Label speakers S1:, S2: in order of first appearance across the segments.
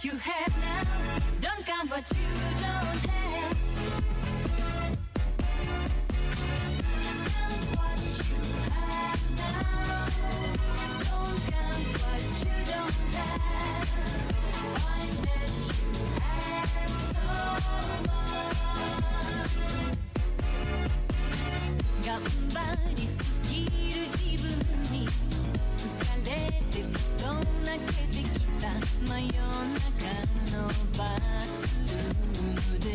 S1: you have now, don't count what you don't have. Count what you have now, don't count what you don't have. Find that you have so much. 頑張りすぎる自分に疲れてふと泣けてきた真夜中のバスルームで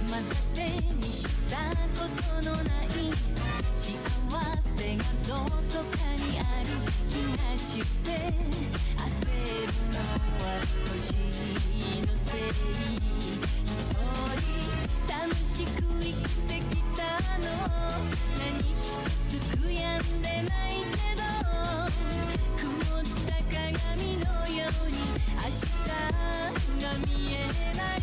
S1: まだ手にしたことのない幸せがどこかにある気がして焦るのは年のせい一人楽しく生きてきたの何一つ悔やんでないけど曇った鏡のように明日が見えない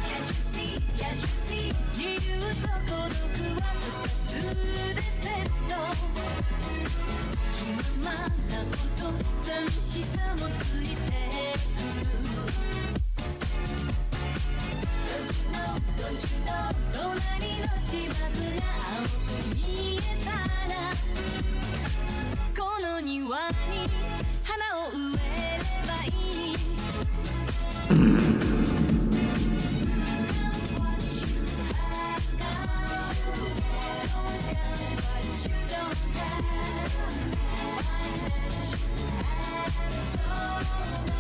S1: Can't you see, can't you see 自由と孤独は二つでセット気ままなこと寂しさもついてくるDon't you know 隣の芝生が青く見えたらこの庭に花を植えればいい Count what you have now Don't count what you don't have Find that you have so much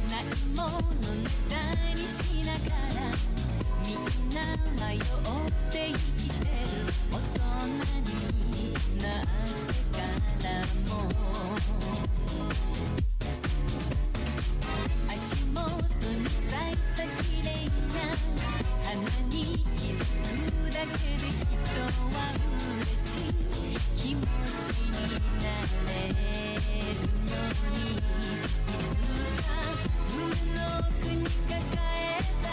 S1: ないものネタにしながらみんな迷って生きてる大人になってからも足元に咲いた綺麗な花に気づくだけで人は嬉しい気持ちになれるのにいつか胸の奥に抱えた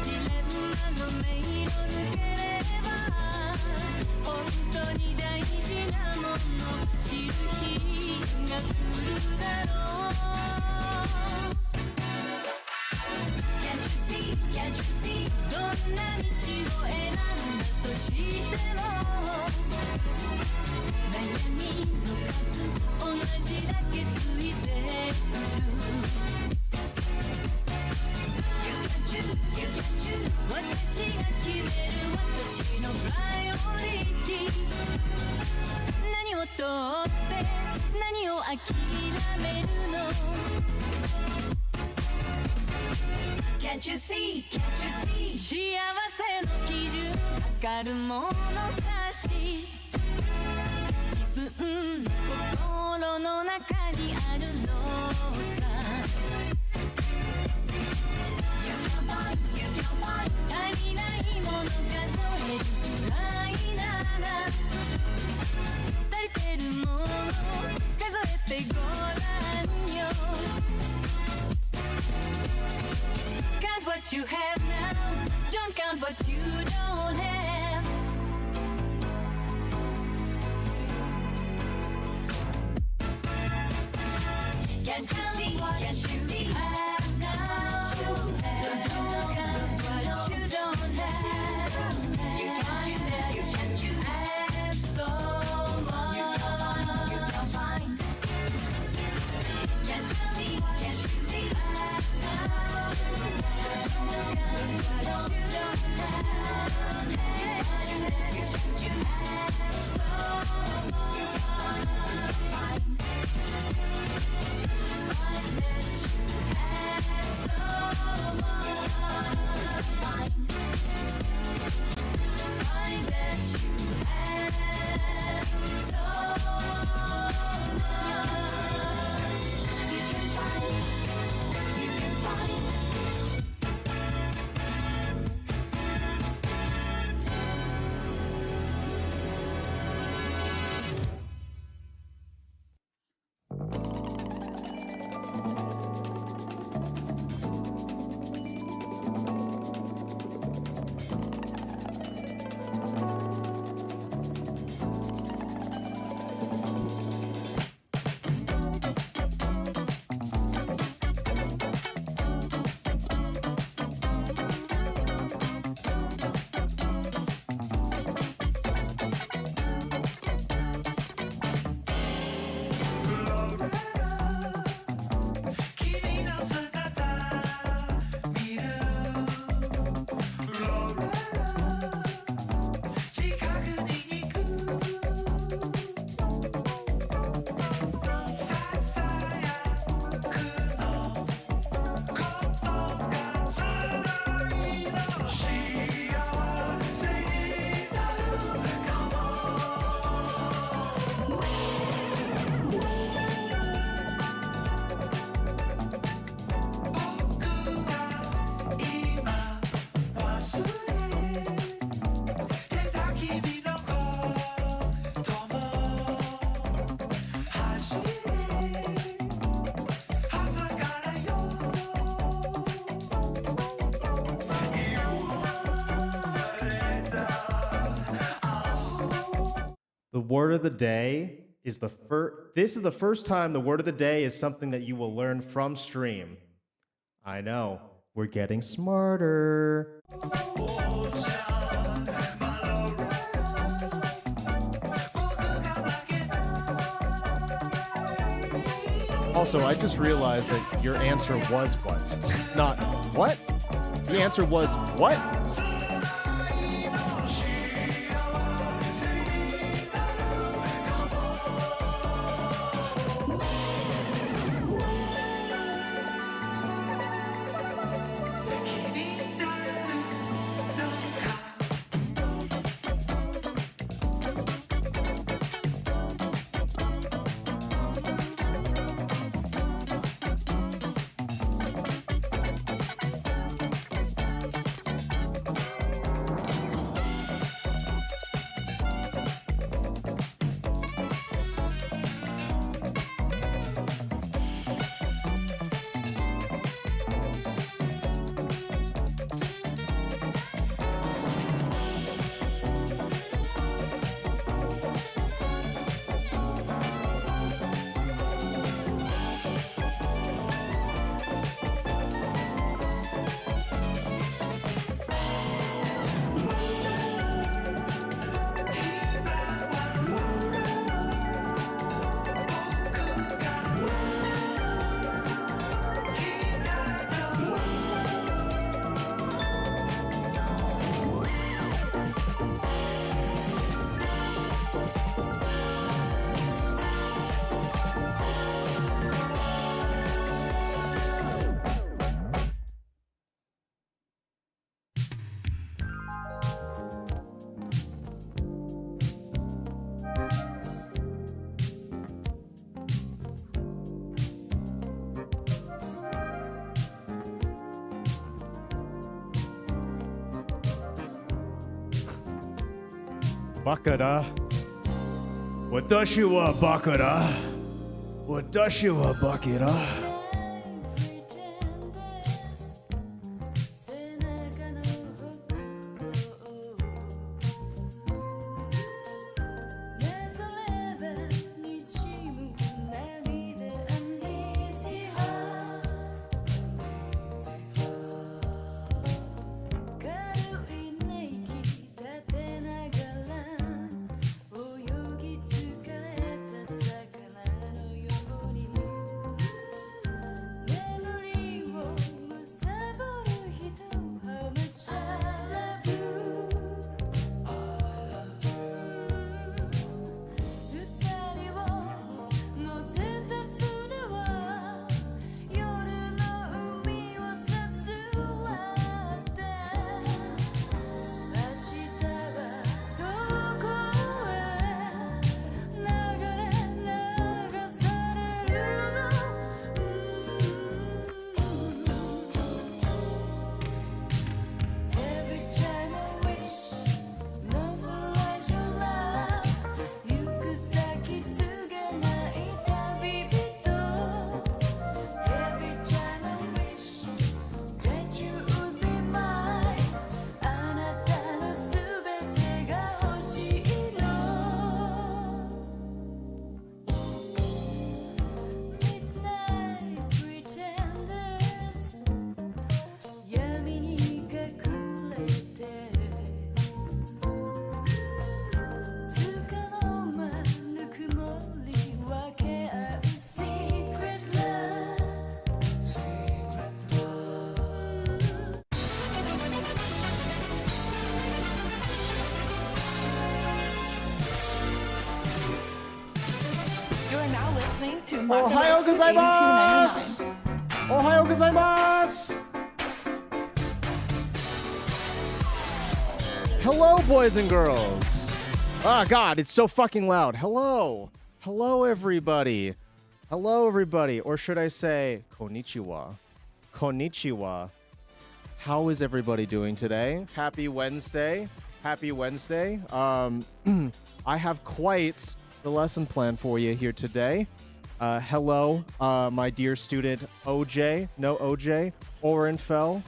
S1: ジレンマの迷路抜ければ本当に大事なもの知る日が来るだろう Can't you see, can't you see どんな道を選んだとしても悩みの数同じだけついてくる You can choose, you can choose 私が決める私のプライオリティ何を取って何を諦めるの Can't you see, can't you see 幸せの基準測るものさし自分の心の中にあるのさ You can find, you can find 足りないもの数えるくらいなら足りてるもの数えてごらんよ Count what you have now Don't count what you don't have Can't you see, can't you see have now Don't count what you don't have You can't choose, have so much You can't find Can't you see, have now Don't count
S2: The word of the day is this is the first time the word of the day is something that you will learn from stream. I know, we're getting smarter. Also, I just realized that your answer was what? Not what? The answer was what? Bakara. Watashi wa bakara. Watashi wa bakara. Ohayo gozaimasu! Ohayo gozaimasu! Hello, boys and girls! Ah, God, it's so fucking loud. Hello! Hello, everybody. Hello, everybody. Or should I say, konnichiwa. Konnichiwa. How is everybody doing today? Happy Wednesday. Happy Wednesday. I have quite the lesson plan for you here today. Hello, my dear student OJ, no OJ, Orenfell,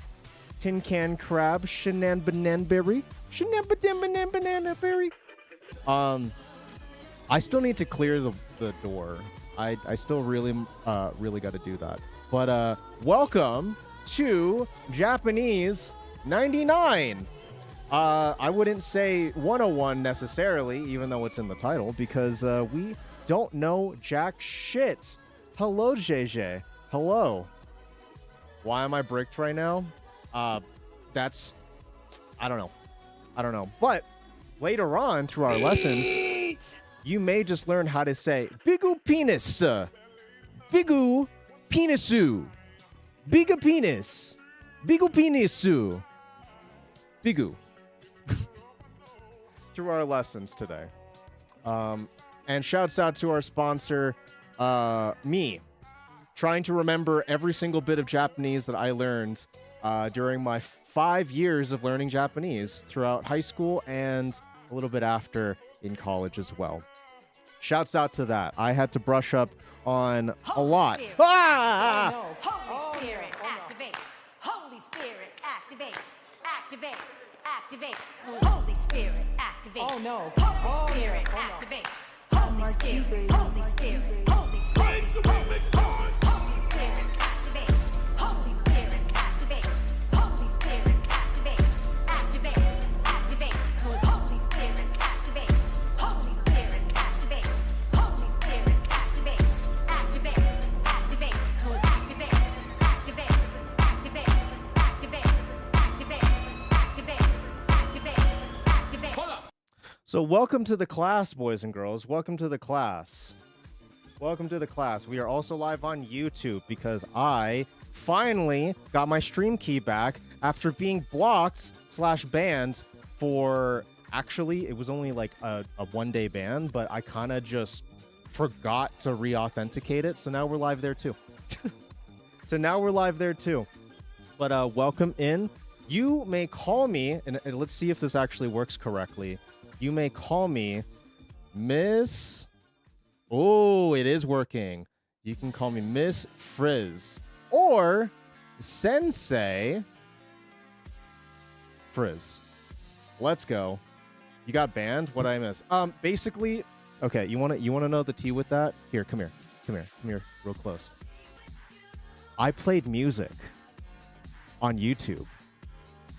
S2: Tin Can Crab, Shenan Bananberry, Shenan Bananberry. I still need to clear the door. I still really got to do that. But welcome to Japanese 99. I wouldn't say 101 necessarily, even though it's in the title, because we don't know jack shit. Hello, JJ. Hello. Why am I bricked right now? That's... I don't know. But later on through our lessons, you may just learn how to say bigu penis. Bigu penisu. Bigu penis. Bigu penisu. Bigu. Through our lessons today. And shouts out to our sponsor, me. Trying to remember every single bit of Japanese that I learned during my 5 years of learning Japanese throughout high school and a little bit after in college as well. Shouts out to that. I had to brush up on a lot. Ah!
S1: Oh, no. Holy Spirit, activate. Holy Spirit, activate. Activate. Activate. Holy Spirit, activate.
S3: Oh no.
S1: Holy Spirit, activate. Holy Spirit, Holy Spirit, Holy Spirit, Holy Spirit, Holy Spirit, activate. Holy Spirit, activate. Holy Spirit, activate. Activate. Activate. Holy Spirit, activate. Holy Spirit, activate. Holy Spirit, activate. Activate. Activate. Activate. Activate. Activate. Activate. Activate. Activate. Activate. Activate. Hold up.
S2: So welcome to the class, boys and girls. Welcome to the class. Welcome to the class. We are also live on YouTube because I finally got my stream key back after being blocked / banned for... Actually, it was only like a 1-day ban, but I kind of just forgot to re-authenticate it. So now we're live there too. But welcome in. You may call me, and let's see if this actually works correctly. You may call me Miss... Oh, it is working. You can call me Miss Frizz or Sensei Frizz. Let's go. You got banned? What did I miss? Basically, okay, you want to know the tea with that? Here, come here, real close. I played music on YouTube,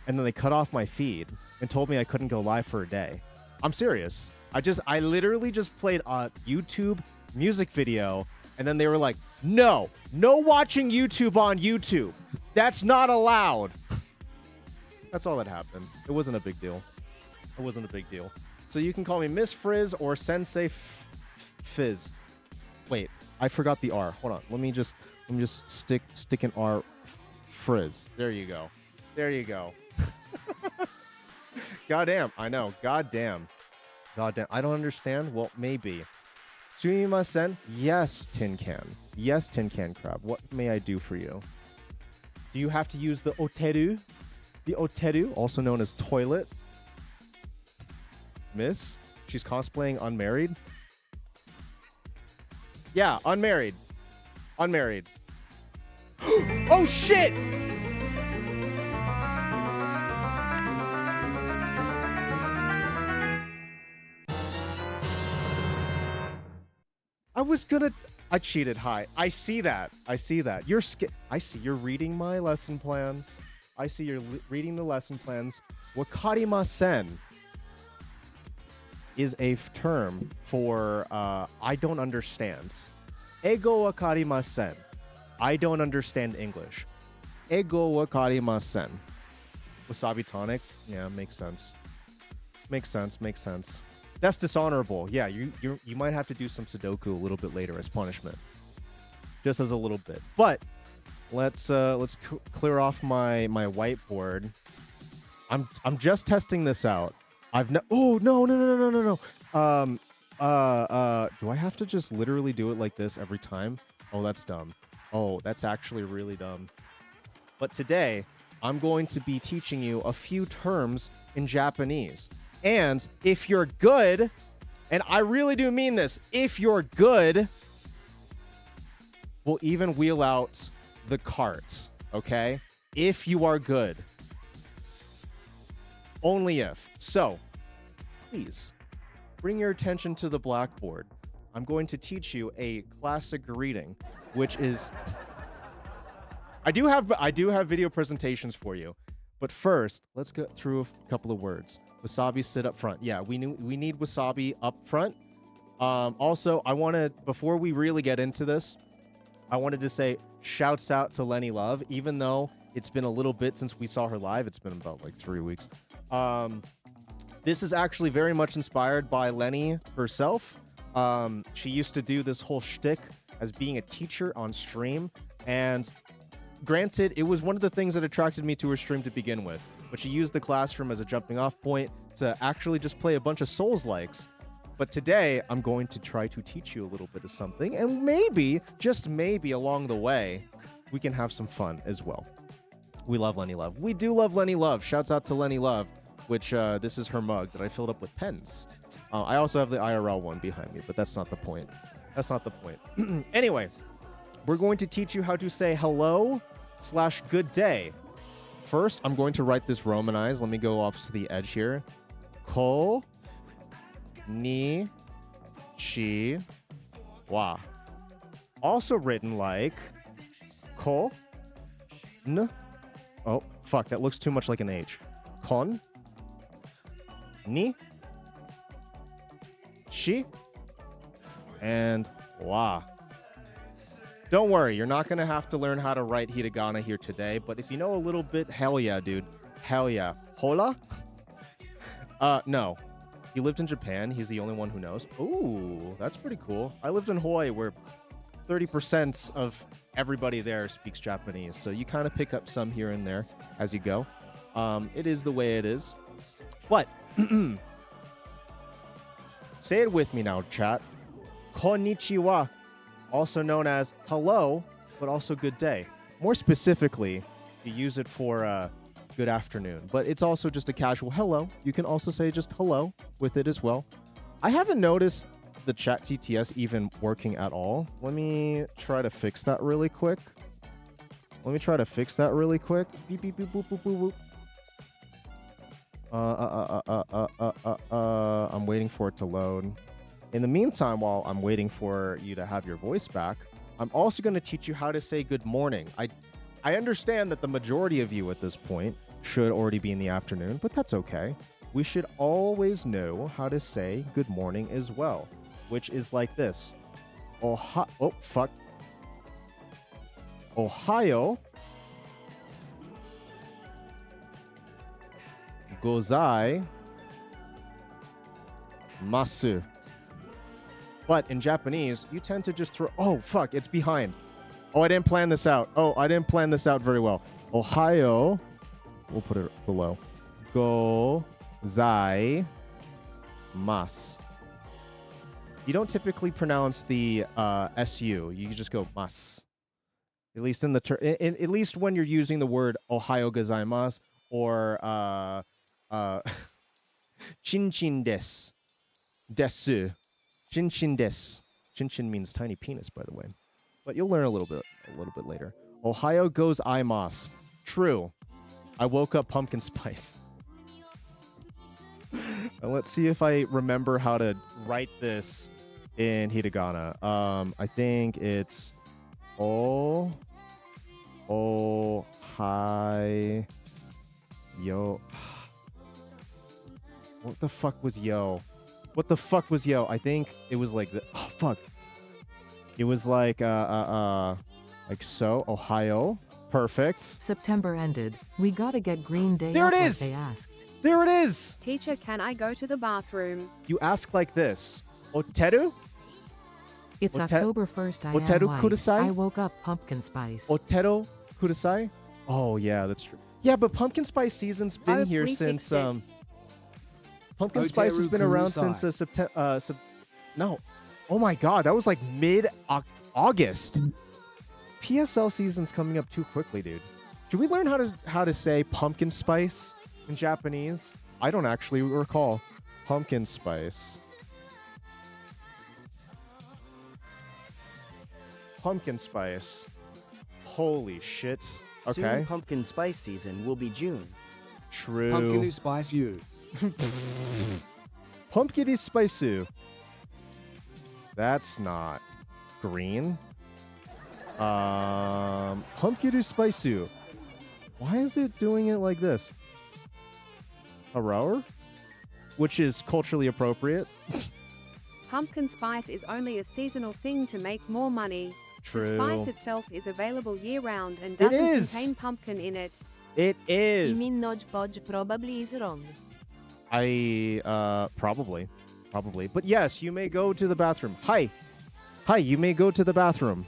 S2: and then they cut off my feed and told me I couldn't go live for a day. I'm serious. I literally just played a YouTube music video, and then they were like, no watching YouTube on YouTube. That's not allowed. That's all that happened. It wasn't a big deal. So you can call me Miss Frizz or Sensei Fizz. Wait, I forgot the R. Hold on. Let me just stick an R. Frizz. There you go. Goddamn. I know. Goddamn. I don't understand. Well, maybe. Sumimasen. Yes, Tin Can. Yes, Tin Can Crab. What may I do for you? Do you have to use the oteru? The oteru, also known as toilet. Miss? She's cosplaying unmarried? Yeah, unmarried. Oh, shit! I cheated. Hi. I see that. I see you're reading my lesson plans. I see you're reading the lesson plans. Wakarimasen is a term for I don't understand. Ego wakarimasen. I don't understand English. Ego wakarimasen. Wasabi tonic? Yeah, makes sense. That's dishonorable. Yeah, you might have to do some Sudoku a little bit later as punishment, just as a little bit. But let's clear off my whiteboard. I'm just testing this out. Oh no. Do I have to just literally do it like this every time? Oh, that's dumb. Oh, that's actually really dumb. But today I'm going to be teaching you a few terms in Japanese. And if you're good, and I really do mean this, if you're good, we'll even wheel out the cart, okay? If you are good. Only if. So, please, bring your attention to the blackboard. I'm going to teach you a classic greeting, which is... I do have video presentations for you. But first, let's go through a couple of words. Wasabi, sit up front. Yeah, we need Wasabi up front. Also, I want to, before we really get into this, I wanted to say shouts out to Lenny Love, even though it's been a little bit since we saw her live. It's been about like 3 weeks. This is actually very much inspired by Lenny herself. She used to do this whole shtick as being a teacher on stream, and granted, it was one of the things that attracted me to her stream to begin with, but she used the classroom as a jumping off point to actually just play a bunch of Souls-likes. But today, I'm going to try to teach you a little bit of something, and maybe, just maybe along the way, we can have some fun as well. We love Lenny Love. We do love Lenny Love. Shouts out to Lenny Love, which this is her mug that I filled up with pens. I also have the IRL one behind me, but that's not the point. That's not the point. Anyway, we're going to teach you how to say hello/good day. First, I'm going to write this romanized. Let me go up to the edge here. Ko ni chi wa. Also written like ko n. Oh, fuck, that looks too much like an H. Kon ni chi and wa. Don't worry, you're not going to have to learn how to write hiragana here today, but if you know a little bit, hell yeah, dude. Hell yeah. Hola? No. He lived in Japan. He's the only one who knows. Ooh, that's pretty cool. I lived in Hawaii where 30% of everybody there speaks Japanese, so you kind of pick up some here and there as you go. It is the way it is. But, say it with me now, chat. Konnichiwa. Also known as hello, but also good day. More specifically, you use it for good afternoon, but it's also just a casual hello. You can also say just hello with it as well. I haven't noticed the chat TTS even working at all. Let me try to fix that really quick. Beep, beep, beep, boop, boop, boop, boop. I'm waiting for it to load. In the meantime, while I'm waiting for you to have your voice back, I'm also going to teach you how to say good morning. I understand that the majority of you at this point should already be in the afternoon, but that's okay. We should always know how to say good morning as well, which is like this. Oh, fuck. Ohio gozai masu. But in Japanese, you tend to just throw... Oh, fuck, it's behind. Oh, I didn't plan this out. Very well. Ohio. We'll put it below. Go zai mas. You don't typically pronounce the SU. You just go mas. At least in the at least when you're using the word Ohio gozaimasu or chinchin desu. Desu. Chinchin des. Chinchin means tiny penis, by the way. But you'll learn a little bit later. Ohio goes imas. True. I woke up pumpkin spice. And let's see if I remember how to write this in hiragana. I think it's hi yo. What the fuck was yo? I think it was like the... Oh, fuck. It was like so. Ohio. Perfect.
S3: September ended. We gotta get Green Day
S2: there
S3: up
S2: it
S3: like
S2: is.
S3: they asked.
S2: There it is.
S4: Teacher, can I go to the bathroom?
S2: You ask like this. Oteru?
S3: It's October 1st. I
S2: Oteru
S3: am white.
S2: kudasai?
S3: I woke up pumpkin spice.
S2: Oteru kudasai? Oh, yeah, that's true. Yeah, but pumpkin spice season's been here since... Pumpkin spice has been around since September. No. Oh my god, that was like mid-August. PSL season's coming up too quickly, dude. Should we learn how to say pumpkin spice in Japanese? I don't actually recall. Pumpkin spice. Pumpkin spice. Holy shit. Okay.
S5: Soon pumpkin spice season will be June.
S2: True.
S6: Pumpkin spice you.
S2: Pumpkin spice. That's not green. Pumpkin spice. Why is it doing it like this? A rower? Which is culturally appropriate.
S4: Pumpkin spice is only a seasonal thing to make more money.
S2: True.
S4: The spice itself is available year-round and doesn't
S2: is.
S4: contain pumpkin in it.
S2: It is.
S1: You mean Nodge Podge probably is wrong.
S2: Probably. But yes, you may go to the bathroom. Hi, you may go to the bathroom.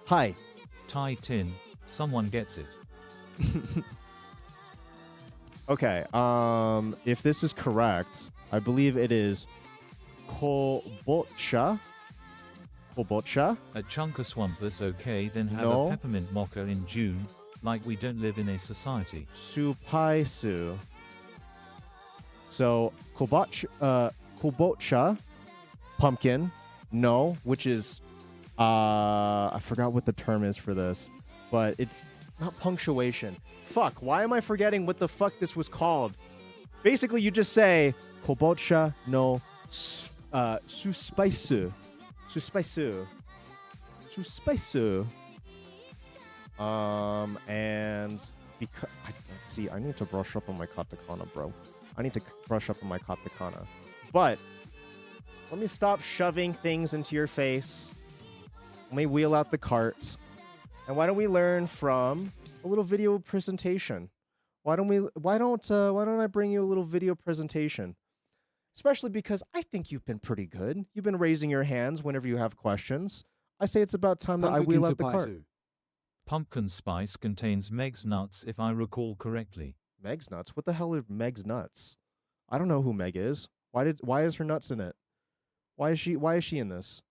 S2: Hi.
S5: Thai tin. Someone gets it.
S2: Okay, if this is correct, I believe it is kombucha.
S5: A chunk of swampus, okay, then have
S2: No.
S5: a peppermint mocha in June, like we don't live in a society.
S2: Supaisu. So, kombucha, pumpkin, no, which is, I forgot what the term is for this, but it's not punctuation. Fuck, why am I forgetting what the fuck this was called? Basically, you just say, kombucha no suspaisu. And because I need to brush up on my katakana, bro. I need to brush up on my katakana. But let me stop shoving things into your face. Let me wheel out the cart. And why don't we learn from a little video presentation? Why don't I bring you a little video presentation? Especially because I think you've been pretty good. You've been raising your hands whenever you have questions. I say it's about time that I wheel out the cart.
S5: Pumpkin spice contains Meg's nuts, if I recall correctly.
S2: Meg's nuts? What the hell are Meg's nuts? I don't know who Meg is. Why is her nuts in it? Why is she in this?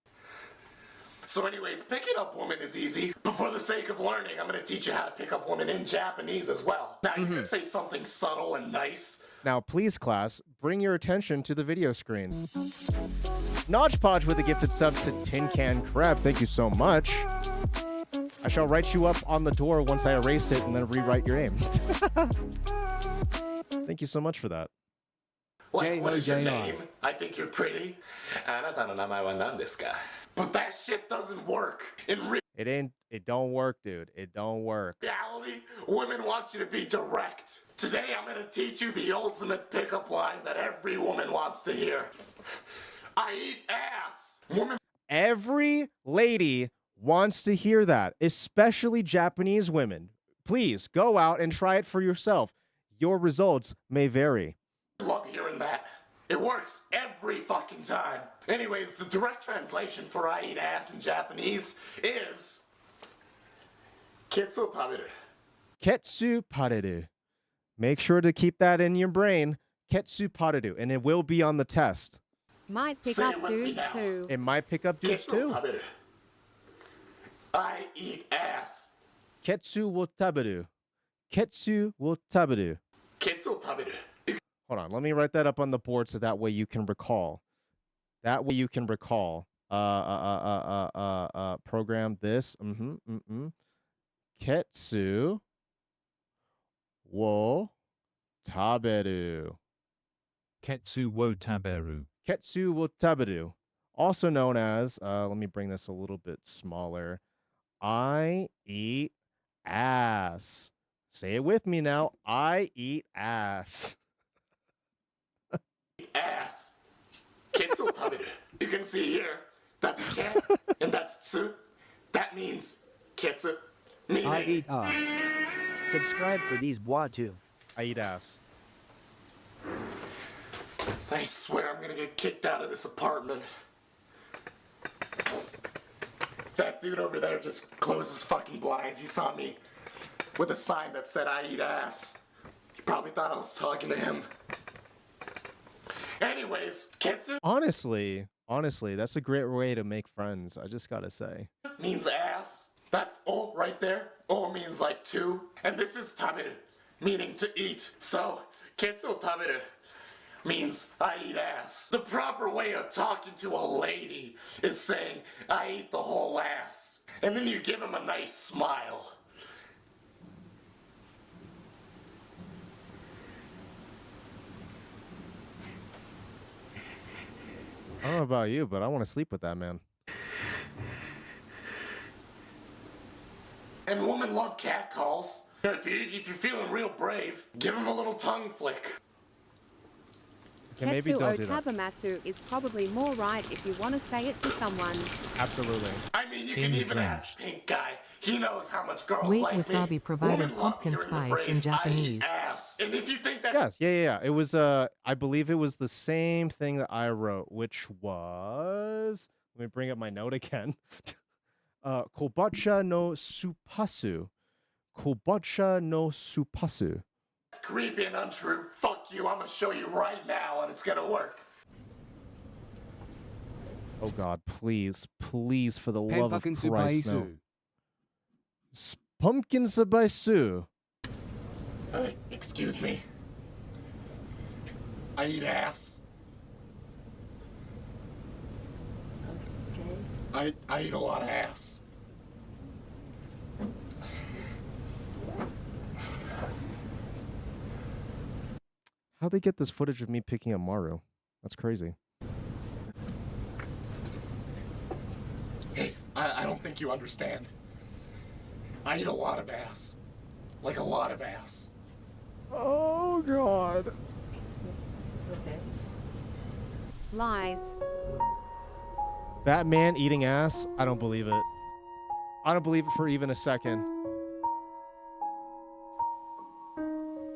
S6: So anyways, picking up women is easy, but for the sake of learning, I'm going to teach you how to pick up women in Japanese as well. Now, you can say something subtle and nice.
S2: Now, please, class, bring your attention to the video screen. Nodge Podge with a gifted sub to Tin Can Crab. Thank you so much. I shall write you up on the door once I erase it and then rewrite your name. Thank you so much for that.
S6: Like, what is your name? I think you're pretty. But that shit doesn't work.
S2: It don't work, dude. It don't work.
S6: Reality, women want you to be direct. Today, I'm going to teach you the ultimate pickup line that every woman wants to hear. I eat ass. Women.
S2: Every lady wants to hear that, especially Japanese women. Please go out and try it for yourself. Your results may vary.
S6: Love hearing that. It works every fucking time. Anyways, the direct translation for I eat ass in Japanese is Ketsu taberu.
S2: Ketsu pareru. Make sure to keep that in your brain. Ketsu pareru. And it will be on the test.
S4: Might pick
S6: Say
S4: up
S6: it with me
S4: dudes
S6: now.
S4: too.
S2: It might pick up dudes
S6: Ketsu
S2: too.
S6: taberu. I eat ass.
S2: Ketsu wo taberu. Ketsu wo taberu.
S6: Ketsu taberu.
S2: Hold on. Let me write that up on the board so that way you can recall. Program this. Ketsu wo taberu.
S5: Ketsu wo taberu.
S2: Ketsu wo taberu. Also known as, let me bring this a little bit smaller. I eat ass. Say it with me now. I eat ass.
S6: Ass. Ketsu taberu. You can see here, that's ket, and that's tsu. That means ketsu, meaning
S7: I eat ass. Subscribe for these WOTD.
S2: I eat ass.
S6: I swear I'm gonna get kicked out of this apartment. That dude over there just closed his fucking blinds. He saw me with a sign that said I eat ass. He probably thought I was talking to him. Anyways, ketsu
S2: Honestly, that's a great way to make friends. I just gotta say.
S6: means ass. That's o right there. O means like two. And this is taberu, meaning to eat. So, ketsu taberu means I eat ass. The proper way of talking to a lady is saying, I eat the whole ass. And then you give him a nice smile.
S2: know about you, but I want to sleep with that man.
S6: And women love catcalls. If you're feeling real brave, give him a little tongue flick.
S2: Okay, maybe
S4: Ketsu
S2: don't do that.
S4: Otabamasu is probably more right if you want to say it to someone.
S2: Absolutely.
S6: I mean, you can
S5: In
S6: even
S5: French.
S6: ask Pink Guy. He knows how much girls
S3: Wait,
S6: like
S3: Wasabi
S6: me.
S3: provided
S6: Women love
S3: pumpkin
S6: hearing the
S3: spice in
S6: phrase,
S3: Japanese.
S6: I eat ass. And if you think that
S2: Yes, yeah. It was I believe it was the same thing that I wrote, which was, let me bring up my note again. Kobacha no supasu. Kobacha no supasu.
S6: it's creepy and untrue, fuck you, I'm gonna show you right now and it's gonna work.
S2: Oh God, please, for the love of
S8: Pumpkin
S2: Christ, no.
S8: supaisu.
S2: Pumpkin sabaisu.
S6: Excuse me. I eat ass. I eat a lot of ass.
S2: How'd they get this footage of me picking up Maru? That's crazy.
S6: Hey, I don't think you understand. I eat a lot of ass. Like a lot of ass.
S2: Oh God.
S4: Lies.
S2: That man eating ass? I don't believe it. I don't believe it for even a second.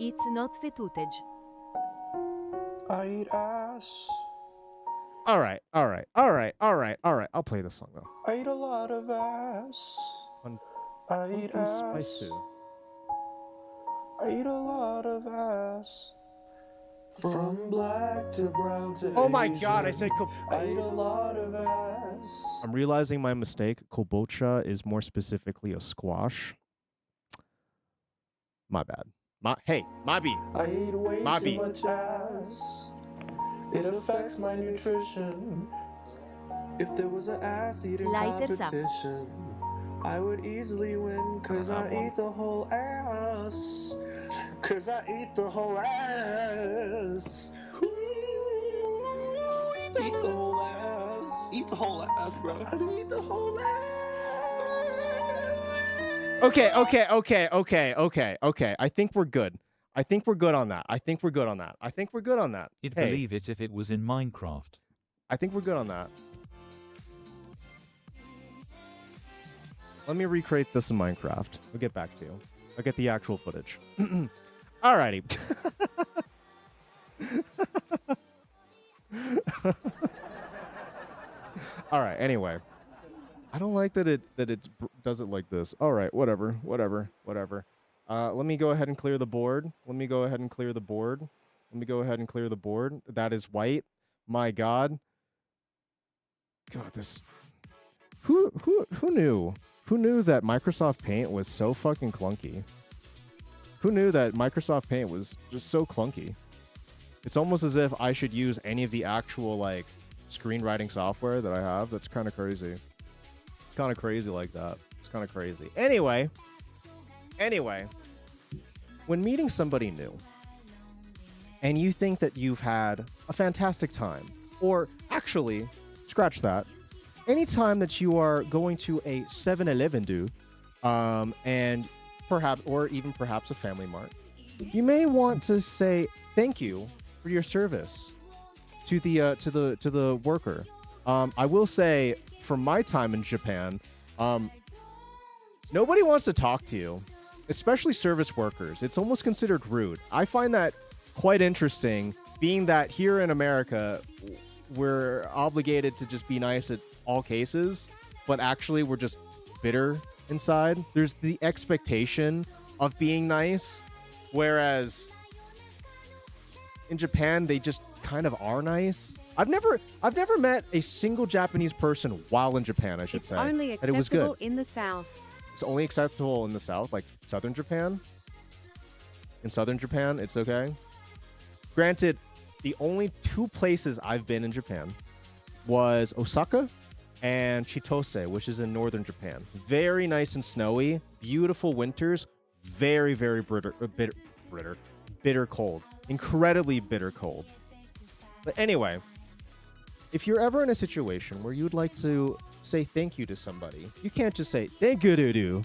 S1: It's not the footage.
S9: I eat ass.
S2: All right. I'll play this song though.
S9: I eat a lot of ass.
S2: On
S9: I eat
S2: Pumpkin
S9: ass.
S2: Spice.
S9: I eat a lot of ass. From black to brown to
S2: Oh my
S9: Asian.
S2: God, I said
S9: I eat a lot of ass.
S2: I'm realizing my mistake. Kobocha is more specifically a squash. My bad. Hey, Mabi.
S9: I eat way
S2: Mabi.
S9: too much ass. It affects my nutrition. If there was an ass eating
S1: Lighters up.
S9: competition, I would easily win, cause I eat the whole ass. Cause I eat the whole ass. Ooh, eat the whole ass. Eat the whole ass, bro. I eat the whole ass.
S2: Okay. I think we're good. I think we're good on that.
S5: I'd
S2: Hey,
S5: believe it if it was in Minecraft.
S2: I think we're good on that. Let me recreate this in Minecraft. We'll get back to you. I'll get the actual footage. Alrighty. All right. Anyway, I don't like that it does it like this. All right. Whatever. Let me go ahead and clear the board. That is white. My God. God, this. Who knew? Who knew that Microsoft Paint was so fucking clunky? Who knew that Microsoft Paint was just so clunky? It's almost as if I should use any of the actual like screenwriting software that I have. That's kind of crazy. It's kind of crazy like that. It's kind of crazy. Anyway, when meeting somebody new and you think that you've had a fantastic time, or actually, scratch that, anytime that you are going to a 7-Eleven and perhaps a Family Mart, you may want to say thank you for your service to the worker. I will say, from my time in Japan, nobody wants to talk to you, especially service workers. It's almost considered rude. I find that quite interesting, being that here in America, we're obligated to just be nice at all cases, but actually we're just bitter inside. There's the expectation of being nice, whereas in Japan they just kind of are nice. I've never met a single Japanese person while in Japan, I should
S4: It's
S2: say.
S4: only
S2: that it was
S4: acceptable
S2: good.
S4: in the South.
S2: It's only acceptable in the South, like southern Japan. In southern Japan, it's okay. Granted, the only two places I've been in Japan was Osaka and Chitose, which is in northern Japan. Very nice and snowy, beautiful winters, very, very bitter cold. Incredibly bitter cold. But anyway, if you're ever in a situation where you'd like to say thank you to somebody, you can't just say thank you, doo-doo.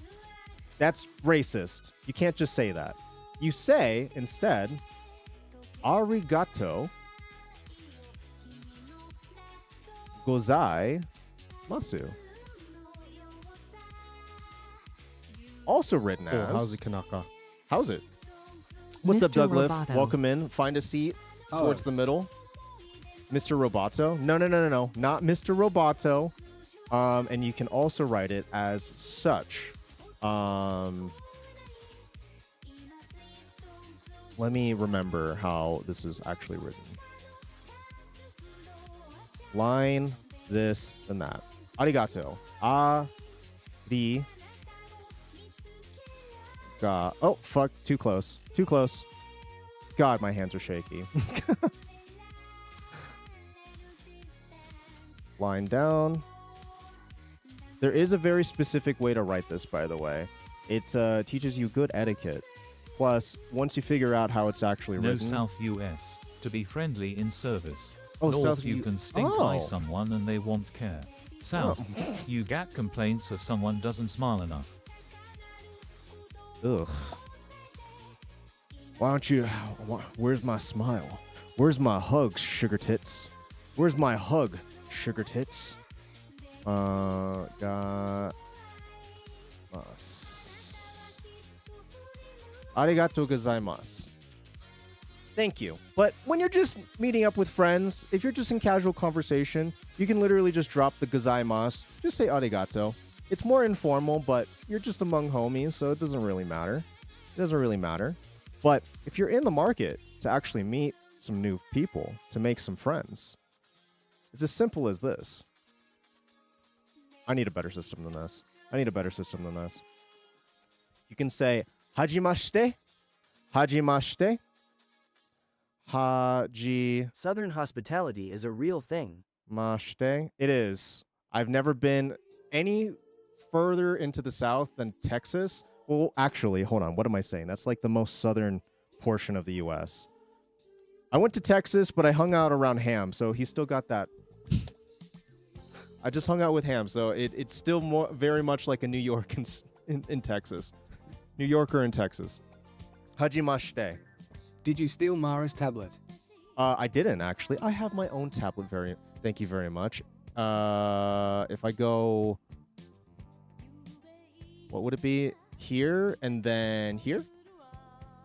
S2: That's racist. You can't just say that. You say instead, arigato gozai masu. Also written as.
S8: how's it, Kanaka?
S2: How's it? What's up,
S3: Mr.
S2: Doug Liff?
S3: Roboto.
S2: Welcome in. Find a seat towards the middle. Mr. Roboto. No. Not Mr. Roboto. And you can also write it as such. Let me remember how this is actually written. Line, this, and that. Arigato. Ari. Ga. Oh, fuck. Too close. Too close. God, my hands are shaky. Line down. There is a very specific way to write this, by the way. It teaches you good etiquette. Plus, once you figure out how it's actually
S5: No
S2: written...
S5: South US. To be friendly in service.
S2: Oh,
S5: North
S2: South
S5: you
S2: U-
S5: can stink
S2: Oh.
S5: by someone and they want care. South, you get complaints if someone doesn't smile enough.
S2: Ugh. Why don't you... Where's my smile? Where's my hug, sugar tits? Where's my hug, sugar tits? Got... Arigato gozaimasu. Thank you. But when you're just meeting up with friends, if you're just in casual conversation, you can literally just drop the gozaimasu. Just say arigato. It's more informal, but you're just among homies, so it doesn't really matter. It doesn't really matter. But if you're in the market to actually meet some new people, to make some friends, it's as simple as this. I need a better system than this. You can say, hajimashite, hajimashite, hajimashite.
S7: Southern hospitality is a real thing.
S2: It is. I've never been any further into the South than Texas. Well, actually, hold on. What am I saying? That's like the most southern portion of the U.S. I went to Texas, but I hung out around Ham, so he's still got that. I just hung out with Ham, so it's still very much like a New York in Texas. New Yorker in Texas. Hajimashite.
S10: Did you steal Mara's tablet?
S2: I didn't, actually. I have my own tablet. Thank you very much. If I go... What would it be? Here and then here?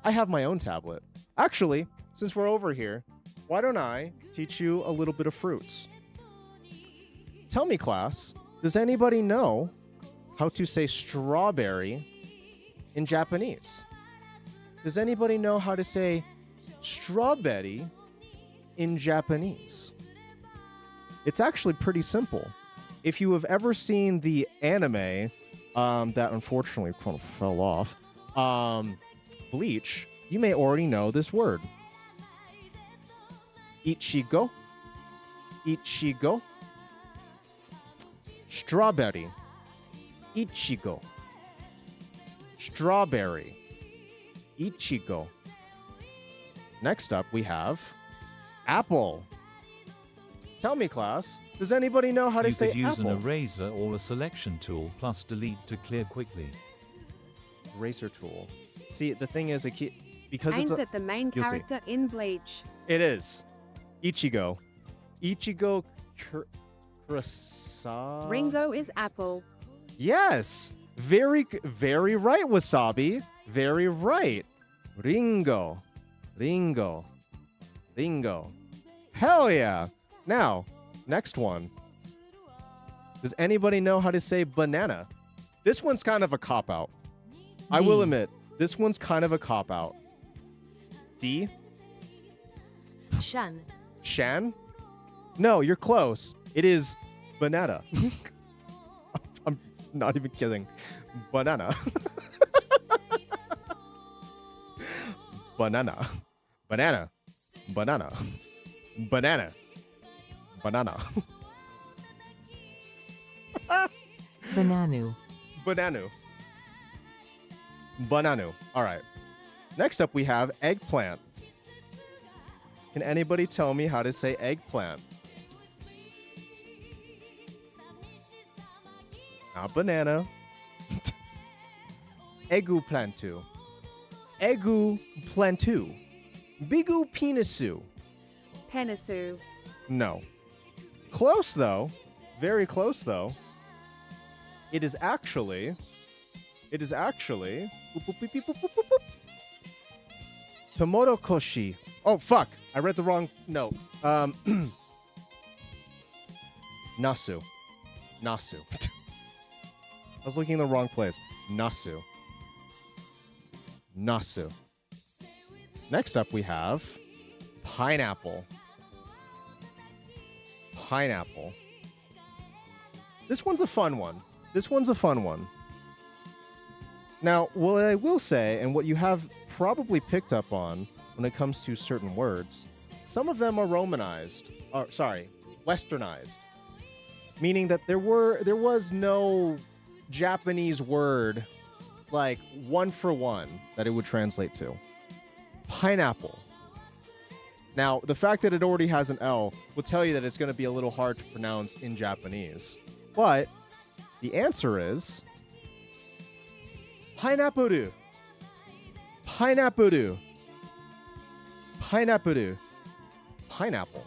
S2: I have my own tablet. Actually, since we're over here, why don't I teach you a little bit of fruits? Tell me, class, does anybody know how to say strawberry in Japanese? Does anybody know how to say strawberry in Japanese? It's actually pretty simple. If you have ever seen the anime that unfortunately kind of fell off, Bleach, you may already know this word. Ichigo. Ichigo. Strawberry. Ichigo. Strawberry. Ichigo. Next up, we have apple. Tell me, class, does anybody know how to say apple?
S5: You could use an eraser or a selection tool plus delete to clear quickly.
S2: Eraser tool. See, the thing is, because
S4: Ain't
S2: it's
S4: that the main
S2: you'll see.
S4: character in Bleach?
S2: It is. Ichigo. Ichigo Kurasa.
S4: Ringo is apple.
S2: Yes. Very right, Wasabi. Very right. Ringo. Ringo. Ringo. Hell yeah. Now, next one. Does anybody know how to say banana? This one's kind of a cop-out. I will admit, this one's kind of a cop-out. D?
S1: Shan.
S2: Shan? No, you're close. It is banana. I'm not even kidding. Banana. Banana. Banana. Banana. Banana. Banana.
S3: Bananu.
S2: Bananu. Bananu. All right. Next up, we have eggplant. Can anybody tell me how to say eggplant? not banana. Egu plantu. Egu plantu. Bigu penisu.
S4: Penisu.
S2: No. Close though. Very close though. It is actually. Tomoto koshi. Oh fuck! I read the wrong note. Nasu. Nasu. I was looking in the wrong place. Nasu. Nasu. Next up we have pineapple. Pineapple. This one's a fun one. Now, what I will say, and what you have probably picked up on when it comes to certain words, some of them are Romanized. Westernized. Meaning that there was no Japanese word, like, one for one, that it would translate to. Pineapple. Now, the fact that it already has an L will tell you that it's going to be a little hard to pronounce in Japanese. But the answer is pineapple. Pineapple. Pineapple. Pineapple.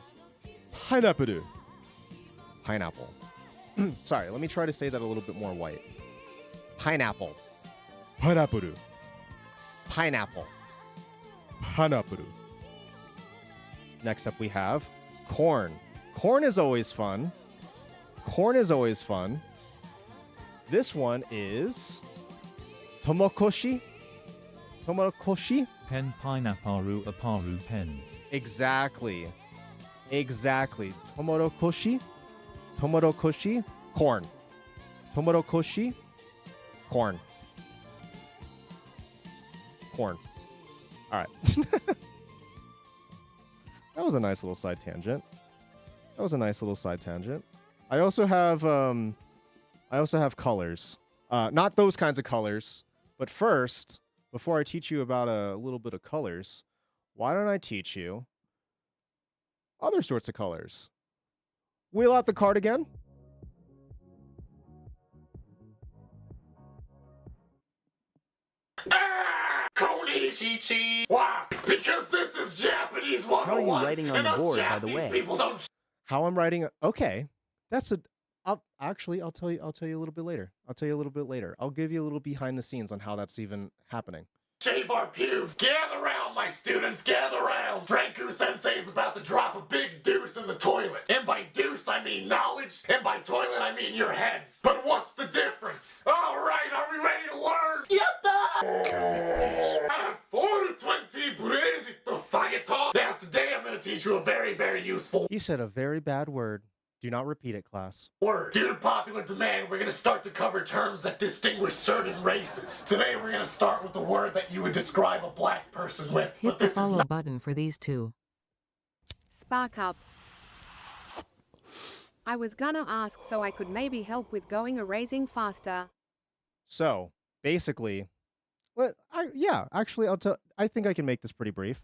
S2: Pineapple. Pineapple. Sorry, let me try to say that a little bit more white. Pineapple. Pineapple. Pineapple. Pineapple. Next up we have corn. Corn is always fun. Corn is always fun. This one is tomokoshi. Tomokoshi.
S5: Pen pineapparu aparu pen.
S2: Exactly. Exactly. Tomorokoshi. Tomorokoshi. Corn. Tomorokoshi. Corn. Corn. All right. That was a nice little side tangent. I also have colors. Not those kinds of colors. But first, before I teach you about a little bit of colors, why don't I teach you other sorts of colors? Wheel out the card again.
S6: Konnichiwa. Why? Because this is Japanese 101.
S7: How are you writing on
S6: and
S7: the
S6: us
S7: board, by
S6: Japanese
S7: the way?
S6: people don't
S2: How I'm writing? Okay, that's a. I'll tell you a little bit later. I'll give you a little behind the scenes on how that's even happening.
S6: shave our pubes. Gather round, my students, gather round. Franku Sensei is about to drop a big deuce in the toilet. And by deuce, I mean knowledge. And by toilet, I mean your heads. But what's the difference? All right, are we ready to learn? I have 420 Brigitte the faggot. Now today I'm going to teach you a very, very useful
S2: He said a very bad word. Do not repeat it, class.
S6: word. Due to popular demand, we're going to start to cover terms that distinguish certain races. Today we're going to start with the word that you would describe a black person with.
S3: Hit
S6: But
S3: the
S6: this is
S3: follow
S6: not
S3: button for these two.
S4: Spark up. I was gonna ask so I could maybe help with going erasing faster.
S2: So basically, I think I can make this pretty brief.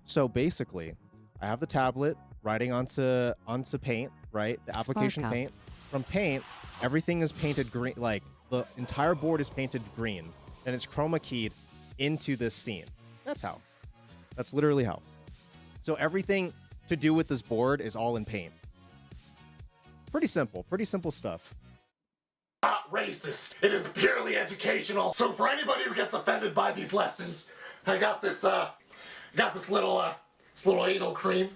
S2: So basically, I have the tablet writing onto Paint, right? The application
S3: Spark up.
S2: Paint. From Paint, everything is painted green. Like the entire board is painted green, and it's chroma keyed into this scene. That's how. That's literally how. So everything to do with this board is all in Paint. Pretty simple stuff.
S6: not racist. It is purely educational. So for anybody who gets offended by these lessons, I got this little anal cream.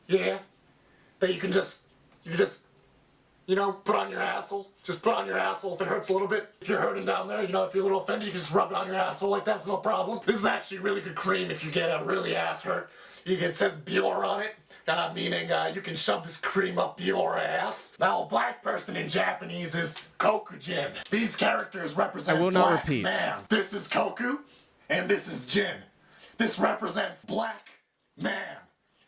S6: Yeah. That you can just put on your asshole. Just put on your asshole if it hurts a little bit. If you're hurting down there, if you're a little offended, you can just rub it on your asshole like that's no problem. This is actually really good cream if you get a really ass hurt. It says Bior on it, meaning you can shove this cream up your ass. Now, a black person in Japanese is Kokujin. These characters represent
S2: I will not
S6: black
S2: repeat.
S6: man. This is Koku, and this is Jin. This represents black man.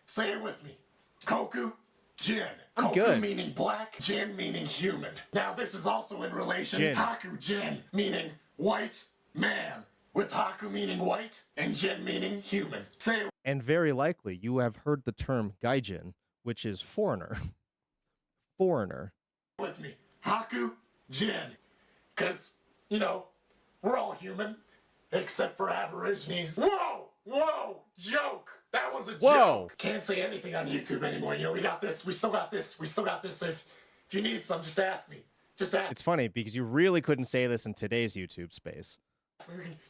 S6: Say it with me. Koku, Jin.
S2: I'm
S6: Koku
S2: good.
S6: meaning black, Jin meaning human. Now this is also in relation
S2: Jin.
S6: Haku Jin meaning white man, with Haku meaning white and Jin meaning human. Say it
S2: And very likely you have heard the term gaijin, which is foreigner. Foreigner.
S6: with me. Haku Jin. Because, you know, we're all human, except for Aborigines. Whoa! Whoa! Joke! That was a joke! Can't say anything on YouTube anymore. You know, we got this. We still got this. We still got this. If you need some, just ask me. Just ask.
S2: It's funny because you really couldn't say this in today's YouTube space.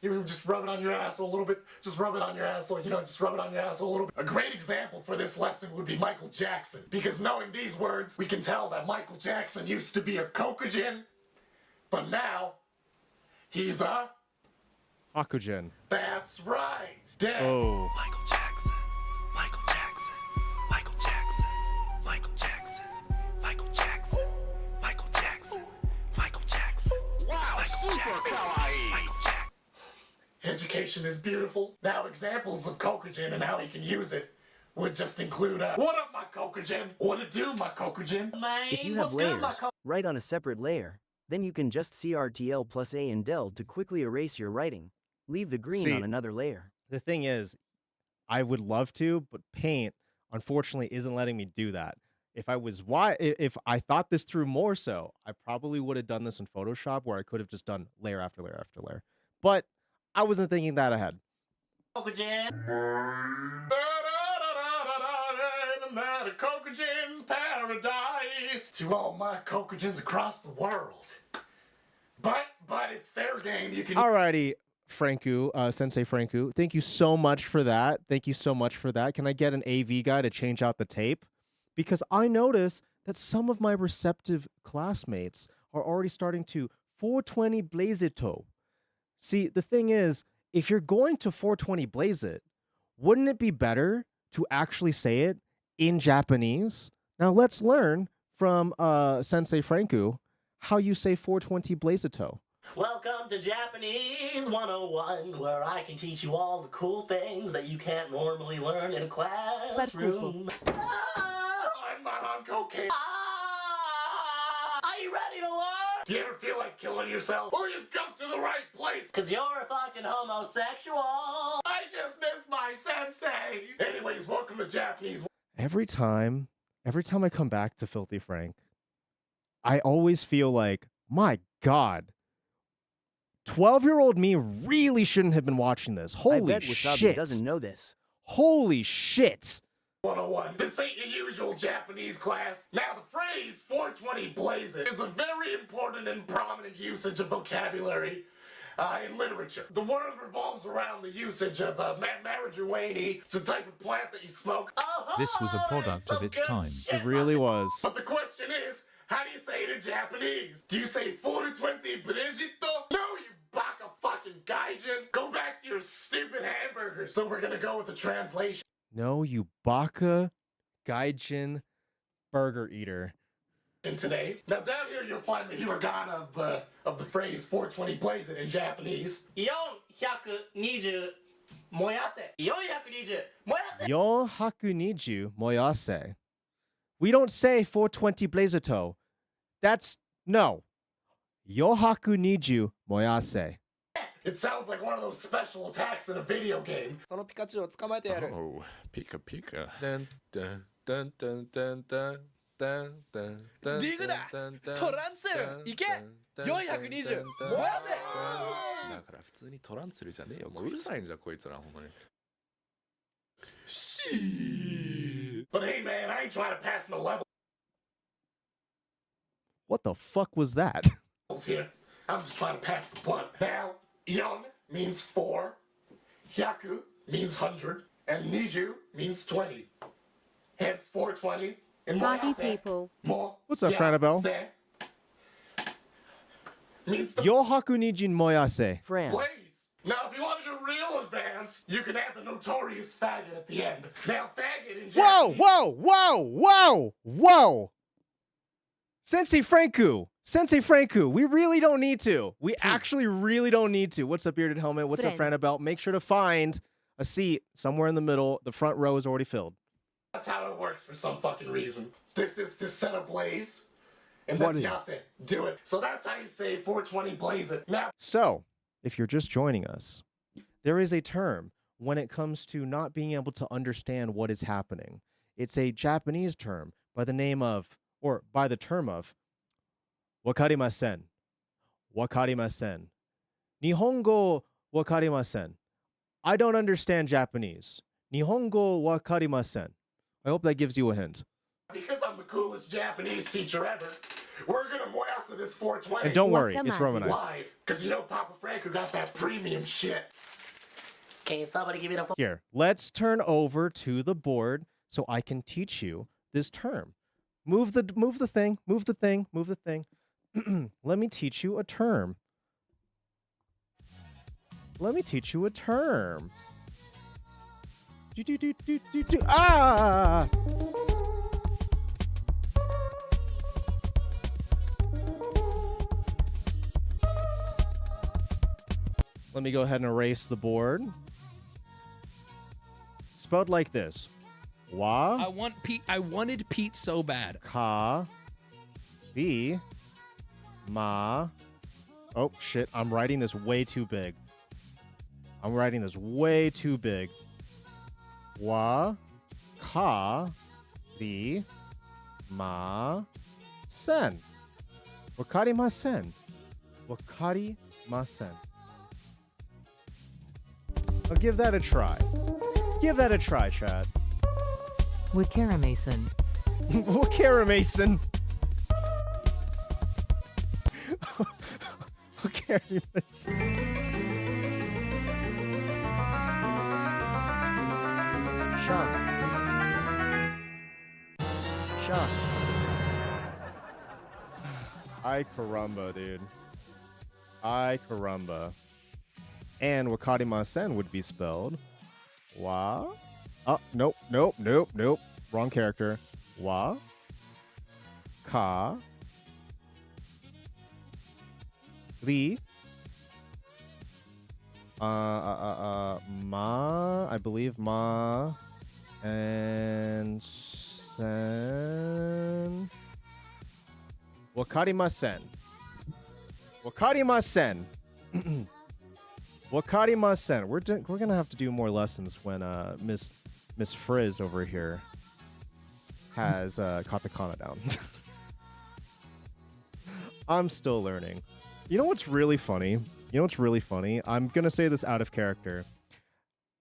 S6: You can just rub it on your asshole a little bit. Just rub it on your asshole. You know, just rub it on your asshole a little bit. A great example for this lesson would be Michael Jackson. Because knowing these words, we can tell that Michael Jackson used to be a Kokujin, but now he's a
S2: Hakujin.
S6: That's right. Dead.
S2: Oh.
S8: Michael Jackson. Michael Jackson. Michael Jackson. Michael Jackson. Michael Jackson. Michael Jackson. Michael Jackson. Wow, Michael Jackson. Michael Jackson.
S6: Education is beautiful. Now examples of Kokujin and how you can use it would just include what up, my Kokujin? What it do, my Kokujin?
S7: If you have layers, write on a separate layer. Then you can just CRTL plus A and del to quickly erase your writing. Leave the green on another layer.
S2: The thing is, I would love to, but Paint, unfortunately, isn't letting me do that. If I thought this through more so, I probably would have done this in Photoshop where I could have just done layer after layer after layer. But I wasn't thinking that ahead.
S6: Kokujin's paradise to all my Kokujins across the world. But it's fair game. You can.
S2: Alrighty, Franku, Sensei Franku. Thank you so much for that. Thank you so much for that. Can I get an AV guy to change out the tape? Because I notice that some of my receptive classmates are already starting to 420 blaze it. See, the thing is, if you're going to 420 blaze it, wouldn't it be better to actually say it in Japanese? Now let's learn from Sensei Franku how you say 420 blaze it.
S11: Welcome to Japanese 101, where I can teach you all the cool things that you can't normally learn in a classroom.
S6: I'm not on cocaine.
S11: Are you ready to learn?
S6: Do you ever feel like killing yourself? Or you've come to the right place?
S11: Cause you're a fucking homosexual.
S6: I just miss my sensei. Anyways, welcome to Japanese.
S2: Every time I come back to Filthy Frank, I always feel like, my God, 12-year-old me really shouldn't have been watching this. Holy
S7: I bet Wasabi
S2: shit.
S7: doesn't know this.
S2: Holy shit.
S6: 101. This ain't your usual Japanese class. Now, the phrase 420 blaze it is a very important and prominent usage of vocabulary in literature. The word revolves around the usage of marijuana. It's a type of plant that you smoke.
S5: This was a product of its time.
S2: It really was.
S6: But the question is, how do you say it in Japanese? Do you say 420 Brigitte? No, you baka fucking gaijin. Go back to your stupid hamburgers. So we're gonna go with the translation.
S2: No, you baka gaijin burger eater.
S6: Today. Now down here you'll find the hiragana of the phrase 420 blaze it in Japanese.
S11: 420 moyase. 420 moyase.
S2: 420 moyase. We don't say 420 blazeto. That's no. 420 moyase.
S6: It sounds like one of those special attacks in a video game.
S10: そのピカチュウを捕まえてやる。
S9: Oh, Pika Pika. Dun, dun, dun, dun, dun, dun, dun, dun, dun,
S10: ディグだ
S9: dun, dun,
S10: トランツェル
S9: dun,
S10: 行け
S9: dun,
S10: 420 燃やせ
S9: だから普通にトランツェルじゃねえよ。もううるさいんじゃこいつらほんまに。
S6: But hey man, I ain't trying to pass no levels
S2: What the fuck was that?
S6: here. I'm just trying to pass the blunt. Now, yon means 4, hyaku means 100, and niju means 20. Hence 420 and
S4: Party
S6: moyase.
S4: people.
S2: What's up, Franabel?
S6: Means the
S2: 420 moyase.
S7: Fran.
S6: blaze. Now, if you want to do real advanced, you can add the notorious faggot at the end. Now, faggot in
S2: Whoa,
S6: Japanese.
S2: whoa. Sensei Franku, we really don't need to. We actually really don't need to. What's up, Bearded Helmet? What's up, Franabel? Make sure to find a seat somewhere in the middle. The front row is already filled.
S6: That's how it works for some fucking reason. This is to set a blaze, and that's yase. Do it. So that's how you say 420 blaze it. Now,
S2: So, if you're just joining us, there is a term when it comes to not being able to understand what is happening. It's a Japanese term by the name of, or by the term of, wakarimasen. wakarimasen. Nihongo wakarimasen. I don't understand Japanese. Nihongo wakarimasen. I hope that gives you a hint.
S6: Because I'm the coolest Japanese teacher ever, we're gonna master this 420.
S2: And don't worry, it's Romanized.
S6: Live, because you know Papa Franco got that premium shit.
S11: Can somebody give me the phone?
S2: Here, let's turn over to the board so I can teach you this term. Move the thing. Let me teach you a term. Ah! Let me go ahead and erase the board. Spelled like this. Wa.
S12: I want Pete. I wanted Pete so bad.
S2: Ka. Bi. Ma. Oh, shit. I'm writing this way too big. Wa. Ka. Bi. Ma. Sen. Wakarimasen. Wakarimasen. I'll give that a try. Give that a try, chat.
S3: Wakarimasen.
S2: Wakarimasen. Wakarimasen.
S7: Shock.
S2: Ay caramba, dude. Ay caramba. And wakarimasen would be spelled wa. Oh, nope. Wrong character. Wa. Ka. Ri. Ma. I believe ma. And sen. Wakarimasen. Wakarimasen. We're gonna have to do more lessons when Miss Frizz over here has katakana down. I'm still learning. You know what's really funny? I'm gonna say this out of character.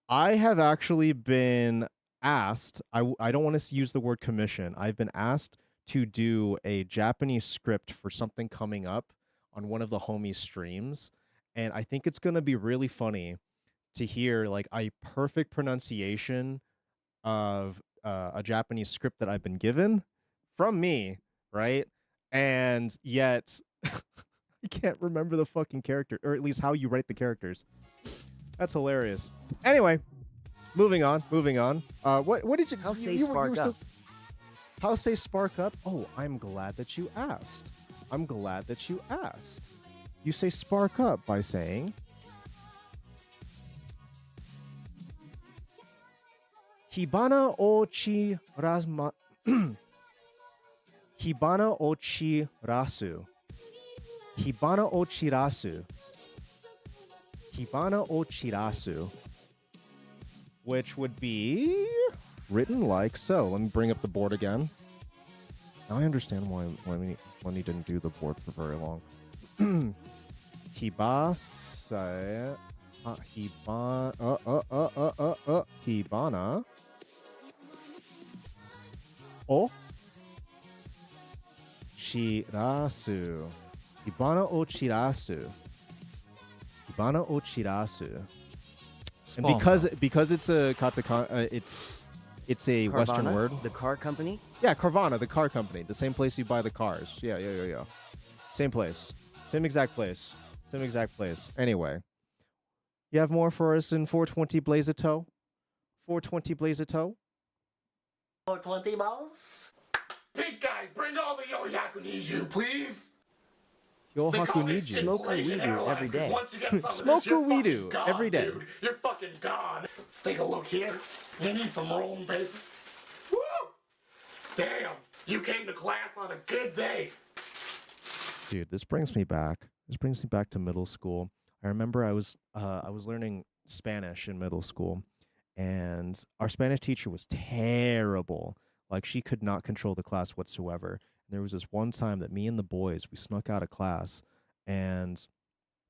S2: I have actually been asked. I don't want to use the word commission. I've been asked to do a Japanese script for something coming up on one of the homies' streams. And I think it's going to be really funny to hear like a perfect pronunciation of a Japanese script that I've been given from me, right? And yet I can't remember the fucking character, or at least how you write the characters. That's hilarious. Anyway, moving on. What did you...
S7: How say spark up?
S2: How say spark up? Oh, I'm glad that you asked. You say spark up by saying Hibana ochi rasma Hibana ochi rasu. Hibana ochi rasu. Which would be written like so. Let me bring up the board again. Now I understand why Lenny didn't do the board for very long. Hibana o chirasu. Hibana o chirasu. And because it's a katakana, it's a
S7: Carvana,
S2: Western word.
S7: The car company?
S2: Yeah, Carvana, the car company. The same place you buy the cars. Yeah. Same place. Same exact place. Anyway. You have more for us in 420 Blaze a Toe? 420 Blaze a Toe?
S11: 420 balls?
S6: Big guy, bring all the yo yakuniju, please.
S2: Yo
S6: They call this
S2: hakuniju.
S6: shit
S7: Smoke a
S6: Malaysian
S7: weed do
S6: Airlines,
S7: every
S6: 'cause
S7: day.
S6: Once you get some
S2: Smoke
S6: of this, you're
S2: a weed do
S6: fucking gone,
S2: every day.
S6: Dude. You're fucking gone. Let's take a look here. You need some rolling paper. Woo! Damn, you came to class on a good day.
S2: Dude, this brings me back. To middle school. I remember I was learning Spanish in middle school, and our Spanish teacher was terrible. Like, she could not control the class whatsoever. And there was this one time that me and the boys, we snuck out of class, and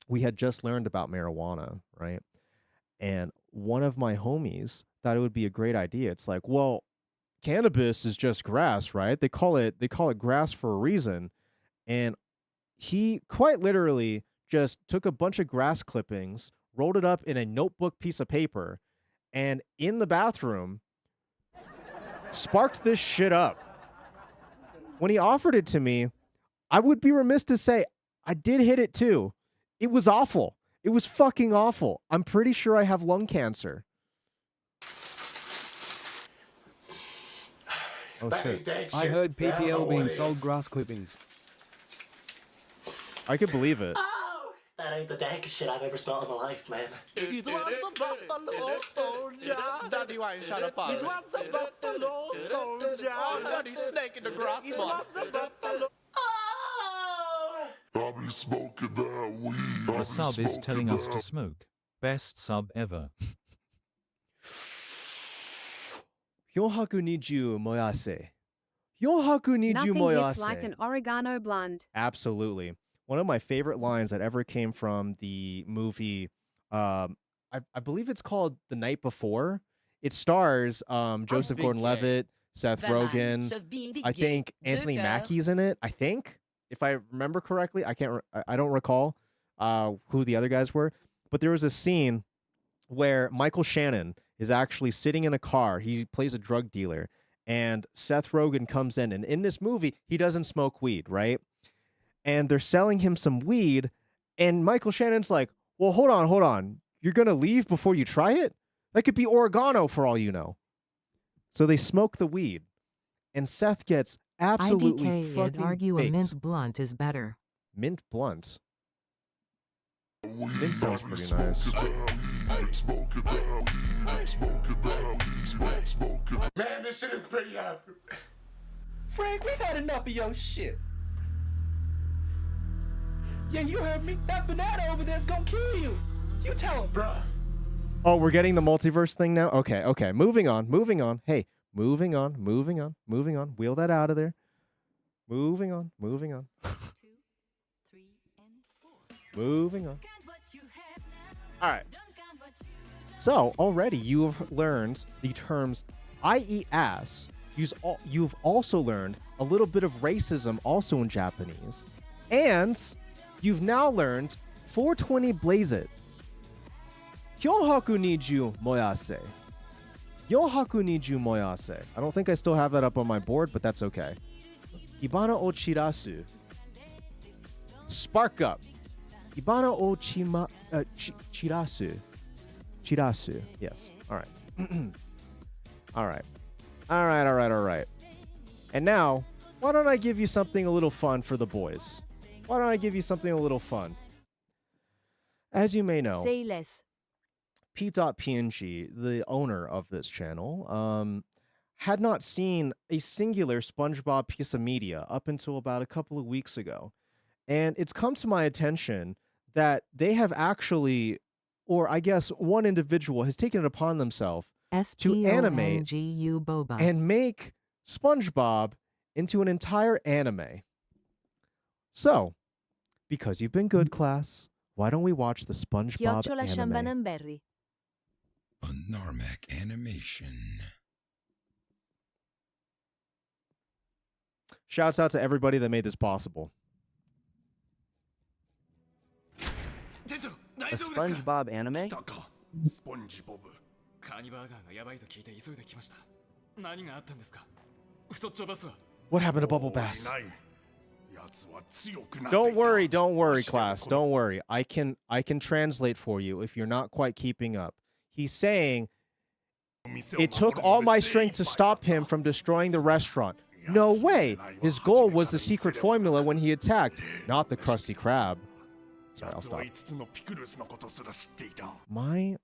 S2: we had just learned about marijuana, right? And one of my homies thought it would be a great idea. It's like, well, cannabis is just grass, right? They call it grass for a reason. And he quite literally just took a bunch of grass clippings, rolled it up in a notebook piece of paper, and in the bathroom sparked this shit up. When he offered it to me, I would be remiss to say I did hit it too. It was awful. It was fucking awful. I'm pretty sure I have lung cancer. Oh shit.
S13: I heard PPL being sold grass clippings.
S2: I could believe it.
S11: Oh, that ain't the dankest shit I've ever smelled in my life, man.
S10: It was the buffalo soldier. Daddy, why you shut up? It was the buffalo soldier. Oh, daddy snake in the grass. It was the buffalo.
S8: I'll be smoking that weed.
S5: The sub is telling us to smoke. Best sub ever.
S2: 420 moyase. 420
S4: Nothing
S2: moyase.
S4: hits like an oregano blonde.
S2: Absolutely. One of my favorite lines that ever came from the movie, I believe it's called The Night Before. It stars Joseph Gordon-Levitt, Seth Rogen. I think Anthony Mackie's in it. I think, if I remember correctly. I don't recall who the other guys were, but there was a scene where Michael Shannon is actually sitting in a car. He plays a drug dealer, and Seth Rogen comes in, and in this movie, he doesn't smoke weed, right? And they're selling him some weed, and Michael Shannon's like, well, hold on. You're going to leave before you try it? That could be oregano for all you know. So they smoke the weed, and Seth gets absolutely
S3: IDK,
S2: fucking
S3: I'd argue
S2: baked.
S3: a mint blunt is better.
S2: Mint blunt? Mint sounds pretty nice.
S6: Man, this shit is pretty
S10: Frank, we've had enough of your shit. Yeah, you heard me. That banana over there's gonna kill you. You tell him, bruh.
S2: Oh, we're getting the multiverse thing now? Okay. Moving on. Hey, moving on. Wheel that out of there. Moving on. Moving on. All right. So, already you have learned the terms I eat ass. You've also learned a little bit of racism also in Japanese. And you've now learned 420 blaze it. Hyohaku niju moyase. Yohaku niju moyase. I don't think I still have that up on my board, but that's okay. Ibana o chirasu. Spark up. Ibana o chirasu. Chirasu. Yes. All right. All right. And now, why don't I give you something a little fun for the boys? Why don't I give you something a little fun? As you may know,
S1: Say less.
S2: P.PNG, the owner of this channel, had not seen a singular SpongeBob piece of media up until about a couple of weeks ago. And it's come to my attention that they have actually, or I guess one individual has taken it upon themselves to animate
S3: boba.
S2: and make SpongeBob into an entire anime. So, because you've been good, class, why don't we watch the SpongeBob anime?
S1: Berry.
S14: A Narmak animation.
S2: Shouts out to everybody that made this possible.
S7: A SpongeBob anime?
S8: SpongeBob.
S15: カニバーガーがやばいと聞いて急いで来ました。何があったんですか？太っちょバスは。
S2: What happened to Bubble Bass? Don't worry, class. Don't worry. I can translate for you if you're not quite keeping up. He's saying, it took all my strength to stop him from destroying the restaurant. No way. His goal was the secret formula when he attacked, not the Krusty Krab. Sorry, I'll stop. My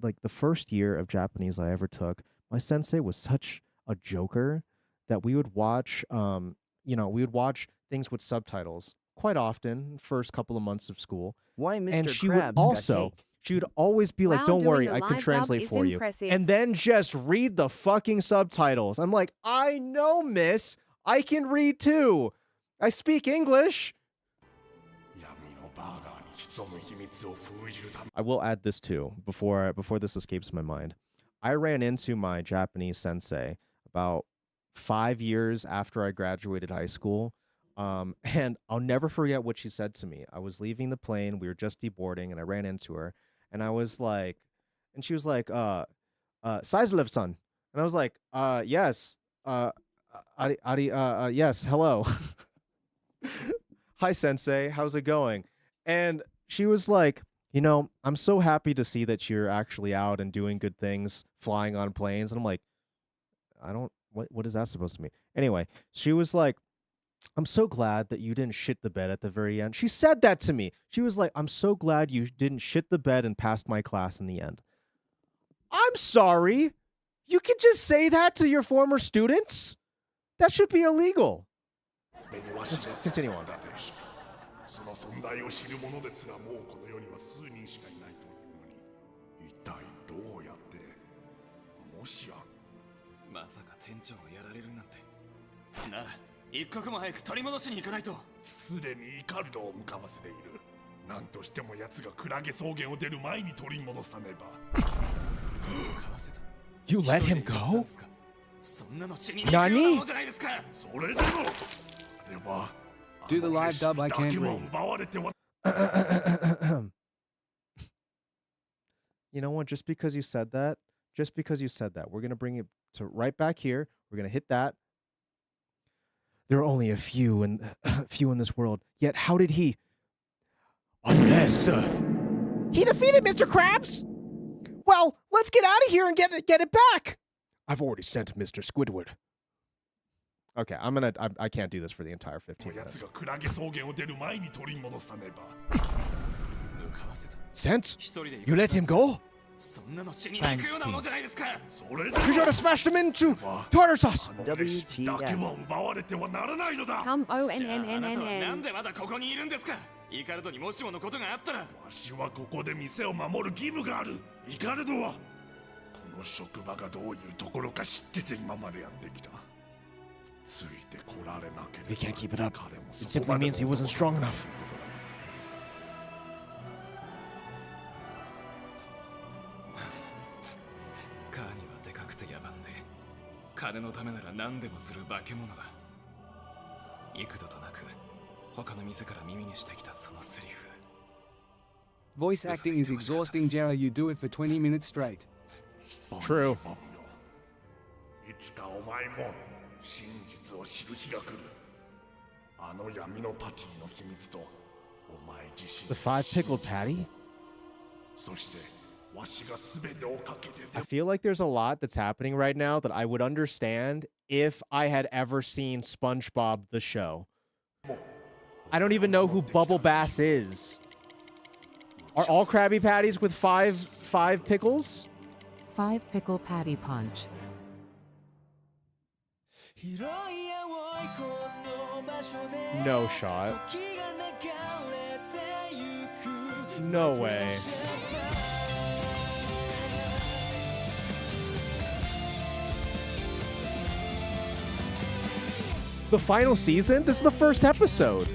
S2: like the first year of Japanese I ever took, my sensei was such a joker that we would watch we would watch things with subtitles quite often first couple of months of school.
S7: Why Mr.
S2: And she
S7: Krabs
S2: would also she would always be like,
S4: Wow,
S2: don't
S4: doing
S2: worry,
S4: the
S2: I can
S4: live
S2: translate
S4: dub is
S2: for you.
S4: impressive.
S2: And then just read the fucking subtitles. I'm like, I know, miss. I can read too. I speak English. I will add this too before this escapes my mind. I ran into my Japanese sensei about 5 years after I graduated high school. And I'll never forget what she said to me. I was leaving the plane, we were just deboarding, and I ran into her, and I was like, and she was like, Saizulev-san. And I was like, yes, yes, hello. Hi, sensei, how's it going? And she was like, you know, I'm so happy to see that you're actually out and doing good things, flying on planes. And I'm like, what is that supposed to mean? Anyway, she was like, I'm so glad that you didn't shit the bed at the very end. She said that to me. She was like, I'm so glad you didn't shit the bed and passed my class in the end. I'm sorry. You can just say that to your former students? That should be illegal. Let's continue on.
S8: その存在を知る者ですらもうこの世には数人しかいないというのに、一体どうやって、もしや
S15: まさか店長がやられるなんて。なら一刻も早く取り戻しに行かないと。
S8: すでにイカルドを向かわせている。何としても奴がクラゲ草原を出る前に取り戻さねば。
S2: You let him go?
S15: そんなの死にに行くようなもんじゃないですか。
S8: それでもあれは
S13: Do the live dub I can't read.
S2: You know what? Just because you said that, we're going to bring it to right back here. We're going to hit that. There are only a few in this world. Yet how did he? Unless he defeated Mr. Krabs? Well, let's get out of here and get it back. I've already sent Mr. Squidward. Okay, I can't do this for the entire 15 minutes. Sent? You let him go?
S15: Thanks,
S2: you should have smashed him into tartar sauce.
S4: WTF. Come ONNNN.
S15: なんでまだここにいるんですか。イカルドにもしものことがあったら。わ
S8: しはここで店を守る義務がある。イカルドはこの職場がどういうところか知ってて今までやってきた。
S2: If he can't keep it up, it simply means he wasn't strong enough.
S15: カーにはでかくて野蛮で、金のためなら何でもする化け物だ。幾度となく他の店から耳にしてきたそのセリフ。
S13: Voice acting is exhausting, Jera. You do it for 20 minutes straight.
S2: True.
S8: いつかお前も 真実を知る日が来る。あの闇のパティの秘密とお前自身。
S2: The 5 pickled patty?
S8: そしてわしが全てをかけて。
S2: I feel like there's a lot that's happening right now that I would understand if I had ever seen SpongeBob the show. I don't even know who Bubble Bass is. Are all Krabby Patties with five pickles?
S3: 5 pickle patty punch.
S2: No shot. No way. The final season? This is the first episode.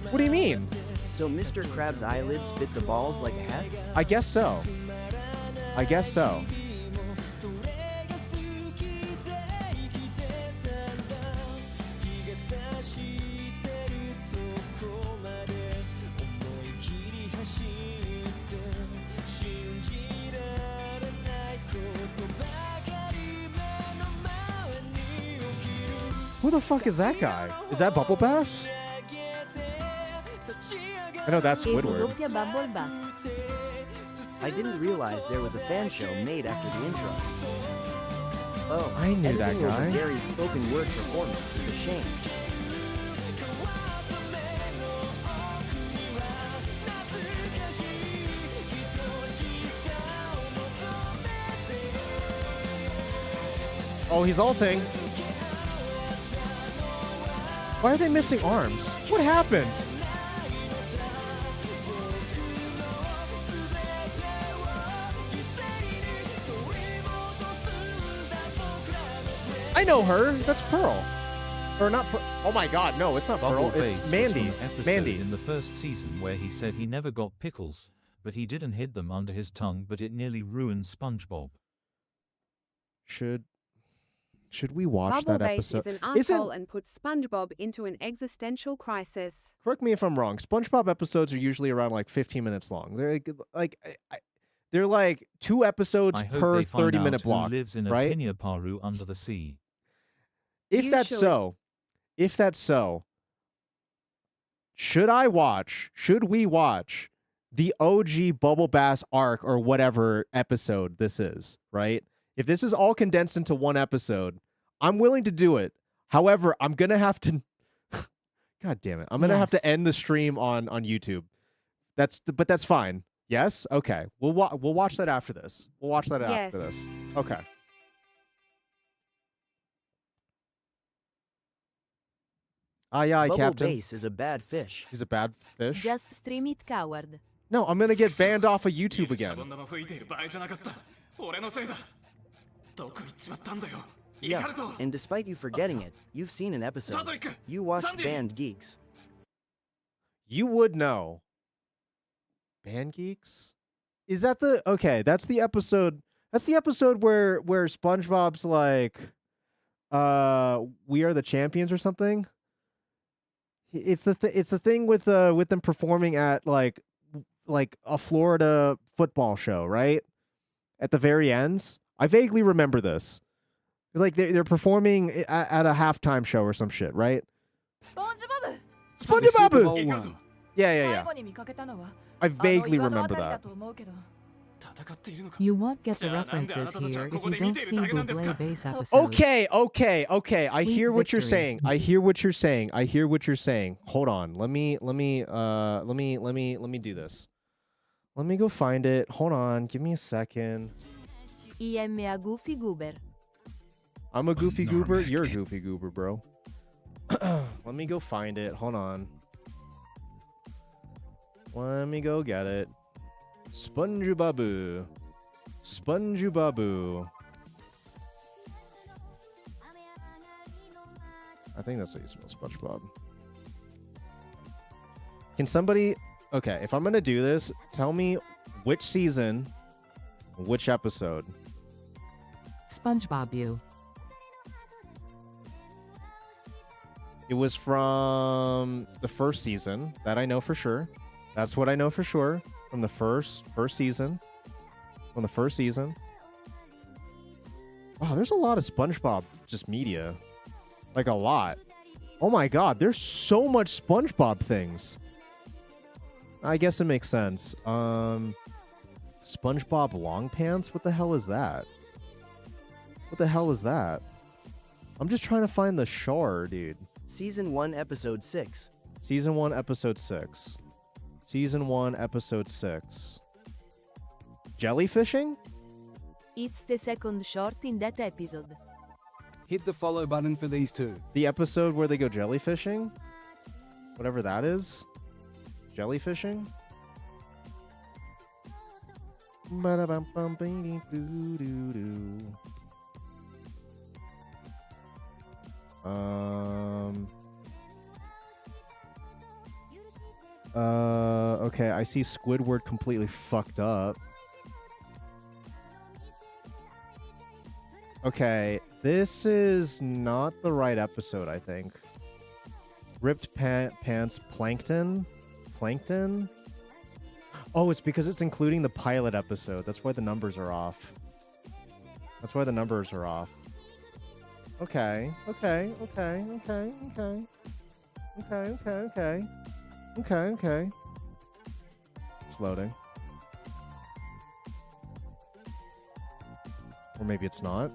S2: What do you mean?
S7: So Mr. Krabs' eyelids fit the balls like a hat?
S2: I guess so. I guess so. Who the fuck is that guy? Is that Bubble Bass? I know that's Squidward.
S7: I didn't realize there was a fan show made after the intro. Oh,
S2: I knew that
S7: editing over
S2: guy.
S7: Gary's spoken word performance is a shame.
S2: Oh, he's ulting. Why are they missing arms? What happened? I know her. That's Pearl. Or not. Oh my God, no, it's not Pearl.
S5: Bubble
S2: It's
S5: Bass
S2: Mandy.
S5: was from an episode
S2: Mandy.
S5: in the first season where he said he never got pickles, but he didn't hid them under his tongue, but it nearly ruined SpongeBob.
S2: Should we watch
S4: Bubble
S2: that
S4: Bass
S2: episode?
S4: is an asshole and puts SpongeBob into an existential crisis.
S2: Correct me if I'm wrong. SpongeBob episodes are usually around like 15 minutes long. They're they're like 2 episodes
S5: I hope
S2: per
S5: they find
S2: 30-minute
S5: out
S2: block.
S5: who lives in a
S2: right?
S5: piña paru under the sea.
S2: If that's so, should we watch the OG Bubble Bass arc or whatever episode this is, right? If this is all condensed into one episode, I'm willing to do it. However, I'm going to have to God damn it. I'm going to have to end the stream on YouTube. But that's fine. Yes? Okay. We'll watch that after this. We'll watch that after this. Okay. Aye, aye,
S7: Bubble
S2: Captain.
S7: Bass is a bad fish.
S2: He's a bad fish?
S1: Just stream it, coward.
S2: No, I'm going to get banned off of YouTube again.
S7: Yeah, and despite you forgetting it, you've seen an episode. You watched Band Geeks.
S2: You would know. Band Geeks? Is that the... Okay, that's the episode... That's the episode where SpongeBob's like... we are the champions or something? It's the thing with them performing at like a Florida football show, right? At the very ends. I vaguely remember this. It's like they're performing at a halftime show or some shit, right? SpongeBob! Yeah. I vaguely remember that.
S3: You won't get the references here if you don't see Buble Bass episodes.
S2: Okay. I
S3: Sweet
S2: hear what you're
S3: victory.
S2: saying. I hear what you're saying. Hold on. Let me do this. Let me go find it. Hold on. Give me a second.
S1: I am a goofy goober.
S2: I'm a goofy goober. You're a goofy goober, bro. Let me go find it. Hold on. Let me go get it. SpongeBob. I think that's how you spell SpongeBob. Can somebody... Okay, if I'm going to do this, tell me which season, which episode.
S3: SpongeBob you.
S2: It was from the first season. That I know for sure. That's what I know for sure. From the first season. From the first season. Oh, there's a lot of SpongeBob just media. Like a lot. Oh my god, there's so much SpongeBob things. I guess it makes sense. SpongeBob Long Pants? What the hell is that? What the hell is that? I'm just trying to find the shore, dude.
S7: Season 1, Episode 6.
S2: Season 1, Episode 6. Season 1, Episode 6. Jellyfishing?
S1: It's the second short in that episode.
S13: Hit the follow button for these two.
S2: The episode where they go jellyfishing? Whatever that is. Jellyfishing? Okay, I see Squidward completely fucked up. Okay, this is not the right episode, I think. Ripped Pants Plankton? Plankton? Oh, it's because it's including the pilot episode. That's why the numbers are off. Okay. It's loading. Or maybe it's not.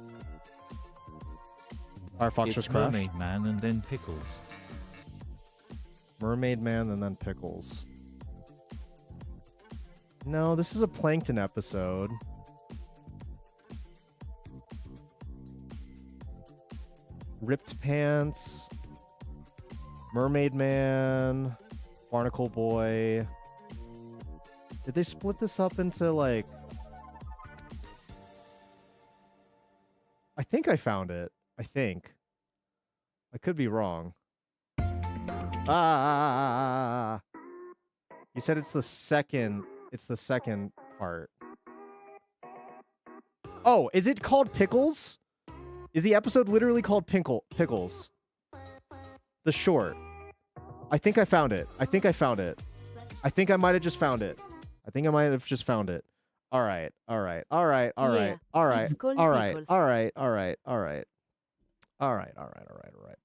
S2: Firefox
S5: It's
S2: just crashed.
S5: Mermaid Man and then Pickles.
S2: Mermaid Man and then Pickles. No, this is a Plankton episode. Ripped Pants. Mermaid Man. Barnacle Boy. Did they split this up into like... I think I found it. I think. I could be wrong. Ah. You said it's the second part. Oh, is it called Pickles? Is the episode literally called Pickles? The short. I think I found it. I think I found it. I think I might have just found it. I think I might have just found it. All right. All right. All right. All right. All right.
S3: it's called
S2: All right.
S3: Pickles.
S2: All right. All right. All right. All right. All right. All right. All right.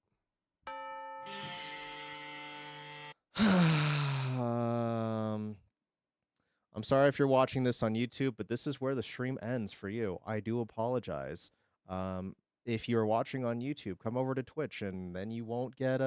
S2: I'm sorry if you're watching this on YouTube, but this is where the stream ends for you. I do apologize. If you're watching on YouTube, come over to Twitch, and then you won't get